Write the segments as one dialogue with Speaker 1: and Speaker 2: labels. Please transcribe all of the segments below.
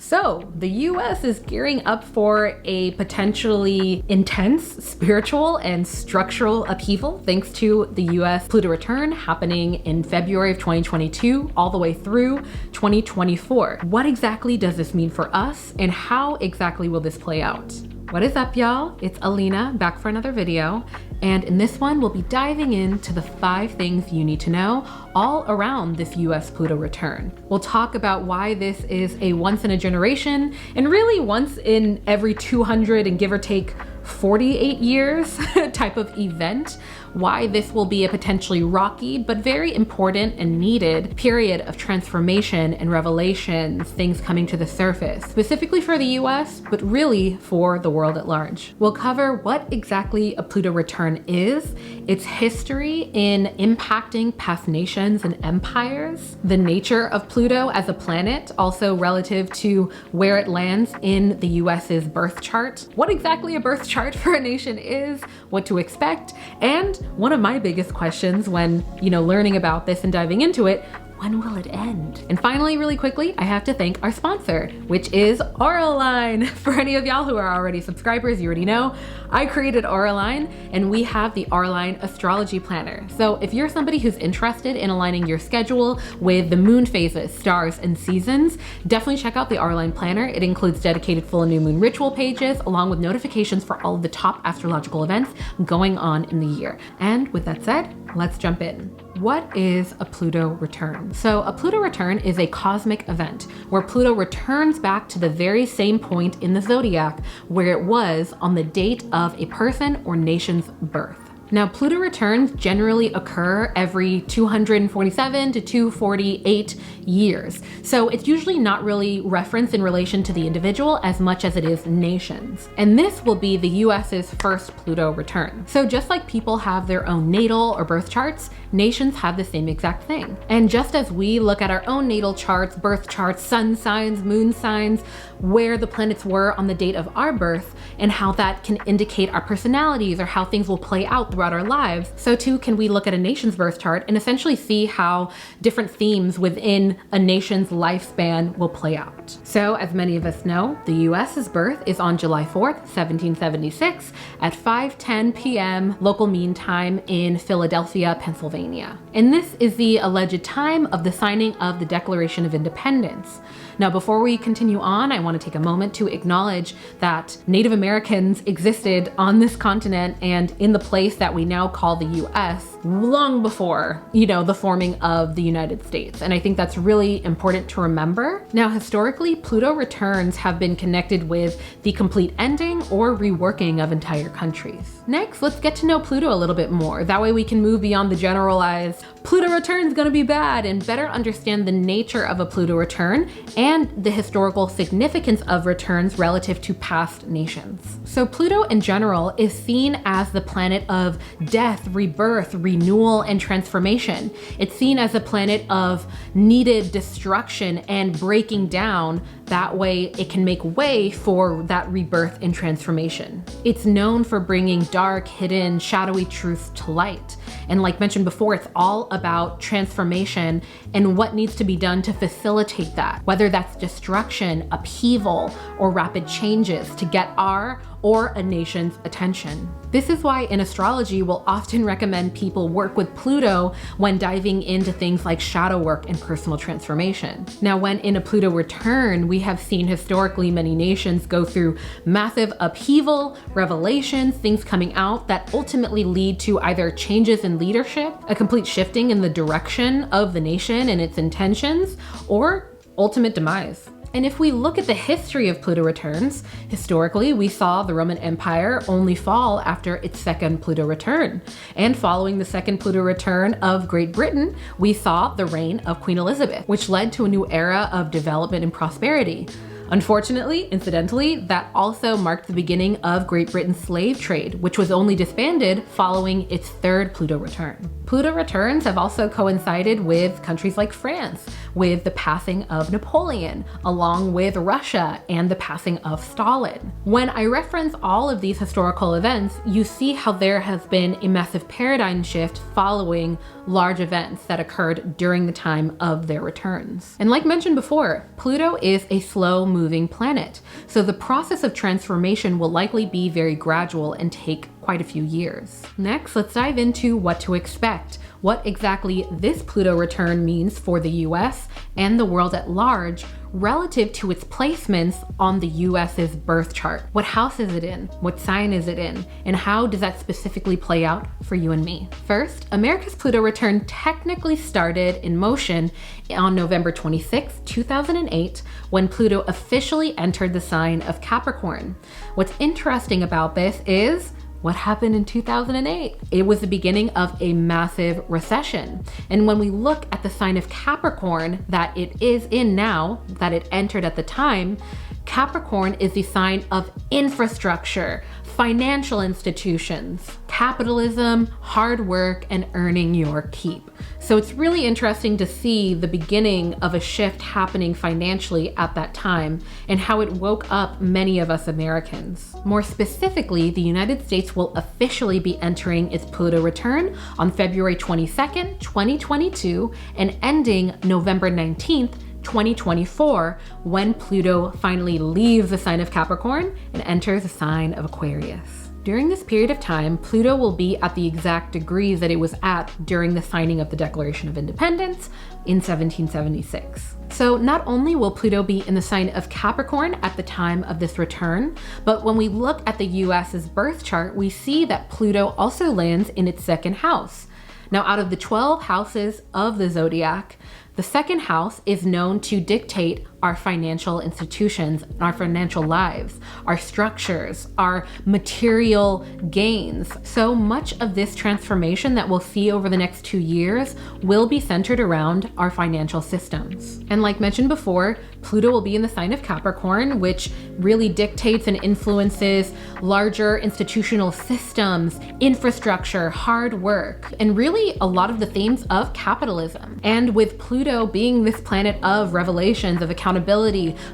Speaker 1: So the US is gearing up for a potentially intense spiritual and structural upheaval thanks to the US Pluto Return happening in February of 2022 all the way through 2024. What exactly does this mean for us, and how exactly will this play out? What is up, y'all? It's Alina back for another video, and in this one we'll be diving into the 5 things you need to know all around this US Pluto return. We'll talk about why this is a once in a generation and really once in every 200 and give or take 48 years type of event, why this will be a potentially rocky but very important and needed period of transformation and revelations, things coming to the surface, specifically for the US, but really for the world at large. We'll cover what exactly a Pluto return is, its history in impacting past nations and empires, the nature of Pluto as a planet, also relative to where it lands in the US's birth chart, what exactly a birth chart for a nation is, what to expect, and one of my biggest questions when, learning about this and diving into it, when will it end? And finally, really quickly, I have to thank our sponsor, which is Auralign. For any of y'all who are already subscribers, you already know, I created Auralign, and we have the Auralign Astrology Planner. So if you're somebody who's interested in aligning your schedule with the moon phases, stars, and seasons, definitely check out the Auralign Planner. It includes dedicated full and new moon ritual pages, along with notifications for all of the top astrological events going on in the year. And with that said, let's jump in. What is a Pluto return? So a Pluto return is a cosmic event where Pluto returns back to the very same point in the zodiac where it was on the date of a person or nation's birth. Now, Pluto returns generally occur every 247 to 248 years. So it's usually not really referenced in relation to the individual as much as it is nations. And this will be the US's first Pluto return. So just like people have their own natal or birth charts, nations have the same exact thing. And just as we look at our own natal charts, birth charts, sun signs, moon signs, where the planets were on the date of our birth, and how that can indicate our personalities or how things will play out throughout our lives, so too can we look at a nation's birth chart and essentially see how different themes within a nation's lifespan will play out. So as many of us know, the US's birth is on July 4th, 1776 at 5:10 p.m. local mean time in Philadelphia, Pennsylvania. And this is the alleged time of the signing of the Declaration of Independence. Now, before we continue on, I want to take a moment to acknowledge that Native Americans existed on this continent and in the place that we now call the US long before, the forming of the United States. And I think that's really important to remember. Now, historically, Pluto returns have been connected with the complete ending or reworking of entire countries. Next, let's get to know Pluto a little bit more. That way we can move beyond the generalized Pluto return is gonna be bad and better understand the nature of a Pluto return and the historical significance of returns relative to past nations. So Pluto in general is seen as the planet of death, rebirth, renewal, and transformation. It's seen as a planet of needed destruction and breaking down. That way it can make way for that rebirth and transformation. It's known for bringing dark, hidden, shadowy truths to light. And like mentioned before, it's all about transformation and what needs to be done to facilitate that, whether that's destruction, upheaval, or rapid changes to get our or a nation's attention. This is why in astrology we'll often recommend people work with Pluto when diving into things like shadow work and personal transformation. Now, when in a Pluto return, we have seen historically many nations go through massive upheaval, revelations, things coming out that ultimately lead to either changes in leadership, a complete shifting in the direction of the nation and its intentions, or ultimate demise. And if we look at the history of Pluto returns, historically, we saw the Roman Empire only fall after its second Pluto return. And following the second Pluto return of Great Britain, we saw the reign of Queen Elizabeth, which led to a new era of development and prosperity. Unfortunately, incidentally, that also marked the beginning of Great Britain's slave trade, which was only disbanded following its third Pluto return. Pluto returns have also coincided with countries like France, with the passing of Napoleon, along with Russia and the passing of Stalin. When I reference all of these historical events, you see how there has been a massive paradigm shift following large events that occurred during the time of their returns. And like mentioned before, Pluto is a slow-moving planet, so the process of transformation will likely be very gradual and take quite a few years. Next, let's dive into what to expect, what exactly this Pluto return means for the US and the world at large relative to its placements on the US's birth chart. What house is it in? What sign is it in? And how does that specifically play out for you and me? First, America's Pluto return technically started in motion on November 26, 2008, when Pluto officially entered the sign of Capricorn. What's interesting about this is what happened in 2008? It was the beginning of a massive recession. And when we look at the sign of Capricorn that it is in now, that it entered at the time, Capricorn is the sign of infrastructure, financial institutions, capitalism, hard work, and earning your keep. So it's really interesting to see the beginning of a shift happening financially at that time and how it woke up many of us Americans. More specifically, the United States will officially be entering its Pluto return on February 22nd, 2022, and ending November 19th, 2024, when Pluto finally leaves the sign of Capricorn and enters the sign of Aquarius. During this period of time, Pluto will be at the exact degrees that it was at during the signing of the Declaration of Independence in 1776. So not only will Pluto be in the sign of Capricorn at the time of this return, but when we look at the US's birth chart, we see that Pluto also lands in its second house. Now, out of the 12 houses of the zodiac, the second house is known to dictate our financial institutions, our financial lives, our structures, our material gains. So much of this transformation that we'll see over the next 2 years will be centered around our financial systems. And like mentioned before, Pluto will be in the sign of Capricorn, which really dictates and influences larger institutional systems, infrastructure, hard work, and really a lot of the themes of capitalism. And with Pluto being this planet of revelations, of accountability,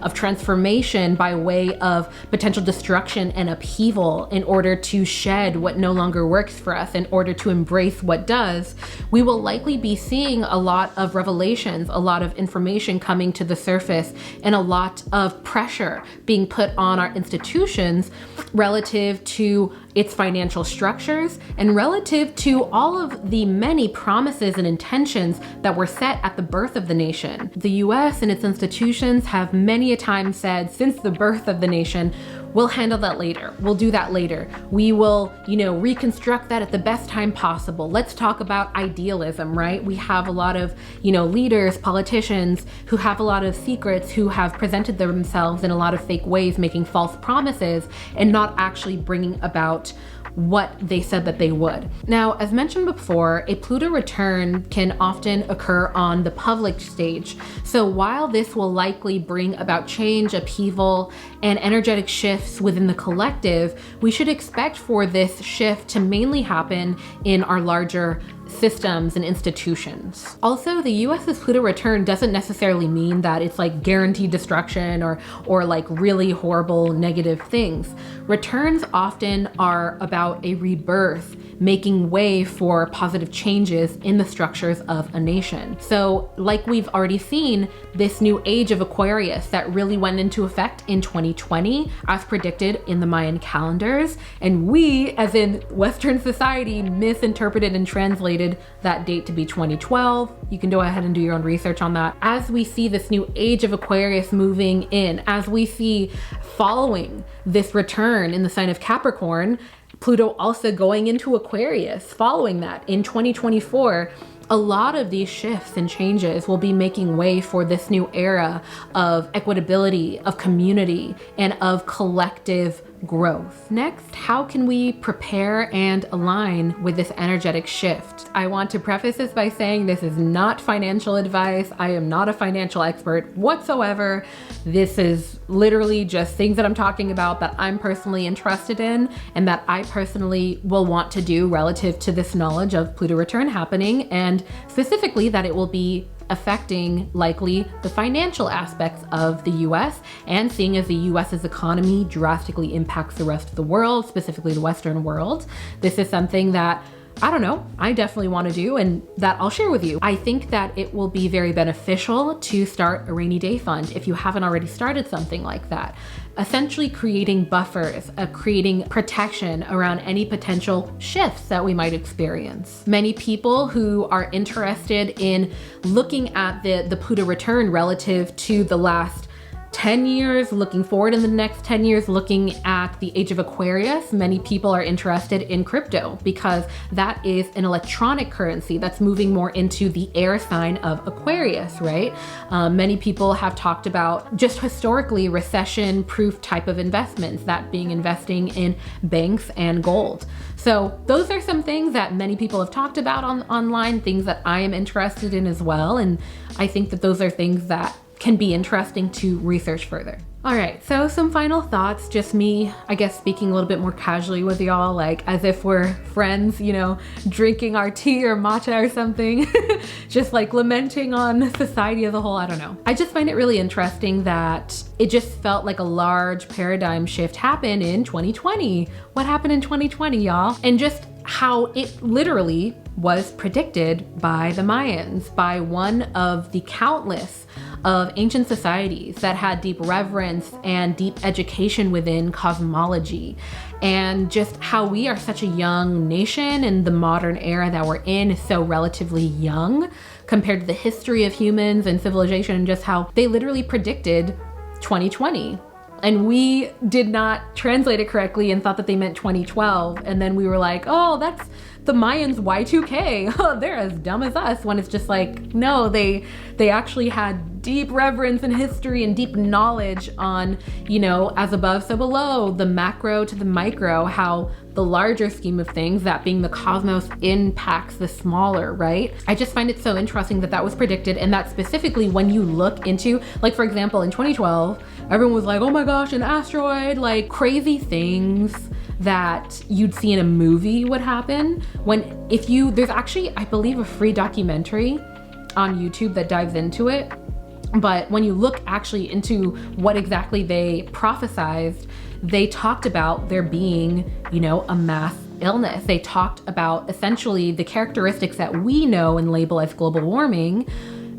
Speaker 1: of transformation by way of potential destruction and upheaval in order to shed what no longer works for us, in order to embrace what does, we will likely be seeing a lot of revelations, a lot of information coming to the surface, and a lot of pressure being put on our institutions relative to its financial structures and relative to all of the many promises and intentions that were set at the birth of the nation. The US and its institutions have many a time said since the birth of the nation, we'll handle that later. We'll do that later. We will, reconstruct that at the best time possible. Let's talk about idealism, right? We have a lot of, leaders, politicians who have a lot of secrets, who have presented themselves in a lot of fake ways, making false promises and not actually bringing about what they said that they would. Now, as mentioned before, a Pluto return can often occur on the public stage. So while this will likely bring about change, upheaval, and energetic shifts within the collective, we should expect for this shift to mainly happen in our larger systems and institutions. Also, the US's Pluto return doesn't necessarily mean that it's like guaranteed destruction or like really horrible negative things. Returns often are about a rebirth, making way for positive changes in the structures of a nation. So like we've already seen, this new age of Aquarius that really went into effect in 2020 as predicted in the Mayan calendars, and we as in Western society misinterpreted and translated that date to be 2012. You can go ahead and do your own research on that. As we see this new age of Aquarius moving in, as we see following this return in the sign of Capricorn, Pluto also going into Aquarius following that in 2024, a lot of these shifts and changes will be making way for this new era of equitability, of community, and of collective growth. Next, how can we prepare and align with this energetic shift? I want to preface this by saying this is not financial advice. I am not a financial expert whatsoever. This is literally just things that I'm talking about that I'm personally interested in and that I personally will want to do relative to this knowledge of Pluto return happening, and specifically that it will be affecting likely the financial aspects of the US, and seeing as the US's economy drastically impacts the rest of the world, specifically the Western world. This is something that I don't know, I definitely want to do, and that I'll share with you. I think that it will be very beneficial to start a rainy day fund if you haven't already started something like that. Essentially creating buffers, creating protection around any potential shifts that we might experience. Many people who are interested in looking at the Pluto return relative to the last 10 years, looking forward in the next 10 years, looking at the age of Aquarius, many people are interested in crypto because that is an electronic currency that's moving more into the air sign of Aquarius, right? Many people have talked about just historically recession-proof type of investments, that being investing in banks and gold. So those are some things that many people have talked about online, things that I am interested in as well. And I think that those are things that can be interesting to research further. All right, so some final thoughts, just me, I guess, speaking a little bit more casually with y'all, like as if we're friends, you know, drinking our tea or matcha or something, just like lamenting on society as a whole, I don't know. I just find it really interesting that it just felt like a large paradigm shift happened in 2020. What happened in 2020, y'all? And just how it literally was predicted by the Mayans, by one of the countless of ancient societies that had deep reverence and deep education within cosmology, and just how we are such a young nation and the modern era that we're in is so relatively young compared to the history of humans and civilization, and just how they literally predicted 2020. And we did not translate it correctly and thought that they meant 2012. And then we were like, oh, that's the Mayans Y2K. Oh, they're as dumb as us, when it's just like, no, they actually had deep reverence and history and deep knowledge on, you know, as above, so below, the macro to the micro, how the larger scheme of things, that being the cosmos, impacts the smaller, right? I just find it so interesting that that was predicted, and that specifically when you look into, like for example, in 2012, everyone was like, oh my gosh, an asteroid, like crazy things that you'd see in a movie would happen. There's actually, I believe, a free documentary on YouTube that dives into it. But when you look actually into what exactly they prophesized, they talked about there being, you know, a mass illness. They talked about essentially the characteristics that we know and label as global warming.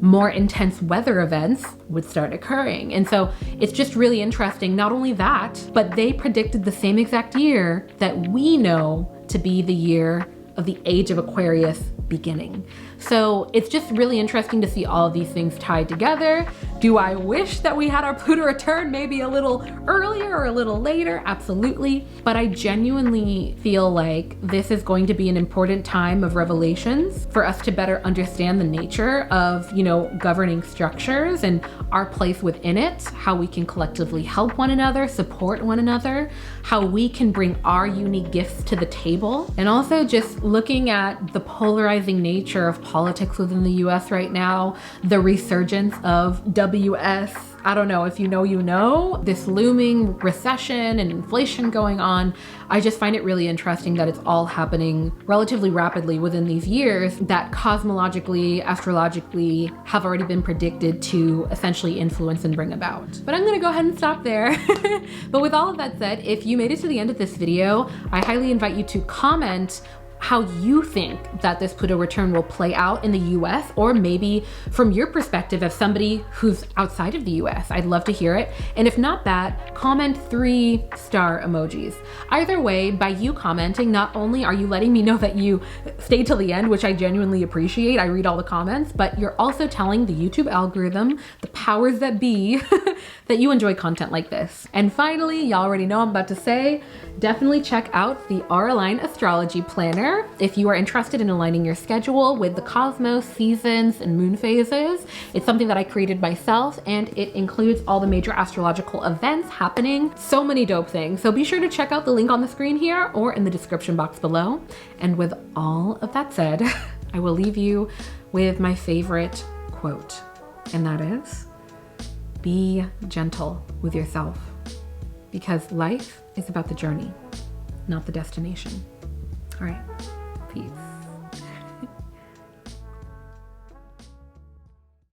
Speaker 1: More intense weather events would start occurring. And so it's just really interesting. Not only that, but they predicted the same exact year that we know to be the year of the age of Aquarius beginning. So it's just really interesting to see all of these things tied together. Do I wish that we had our Pluto return maybe a little earlier or a little later? Absolutely. But I genuinely feel like this is going to be an important time of revelations for us to better understand the nature of, you know, governing structures and our place within it, how we can collectively help one another, support one another, how we can bring our unique gifts to the table, and also just looking at the polarizing nature of politics within the US right now, the resurgence of WS, I don't know, if you know, this looming recession and inflation going on. I just find it really interesting that it's all happening relatively rapidly within these years that cosmologically, astrologically have already been predicted to essentially influence and bring about. But I'm gonna go ahead and stop there. But with all of that said, if you made it to the end of this video, I highly invite you to comment how you think that this Pluto return will play out in the US, or maybe from your perspective as somebody who's outside of the US. I'd love to hear it. And if not that, comment 3-star emojis. Either way, by you commenting, not only are you letting me know that you stayed till the end, which I genuinely appreciate, I read all the comments, but you're also telling the YouTube algorithm, the powers that be, that you enjoy content like this. And finally, y'all already know I'm about to say, definitely check out the Auralign Astrology Planner if you are interested in aligning your schedule with the cosmos, seasons, and moon phases. It's something that I created myself, and it includes all the major astrological events happening. So many dope things. So be sure to check out the link on the screen here or in the description box below. And with all of that said, I will leave you with my favorite quote, and that is, be gentle with yourself, because life is about the journey, not the destination. All right, peace.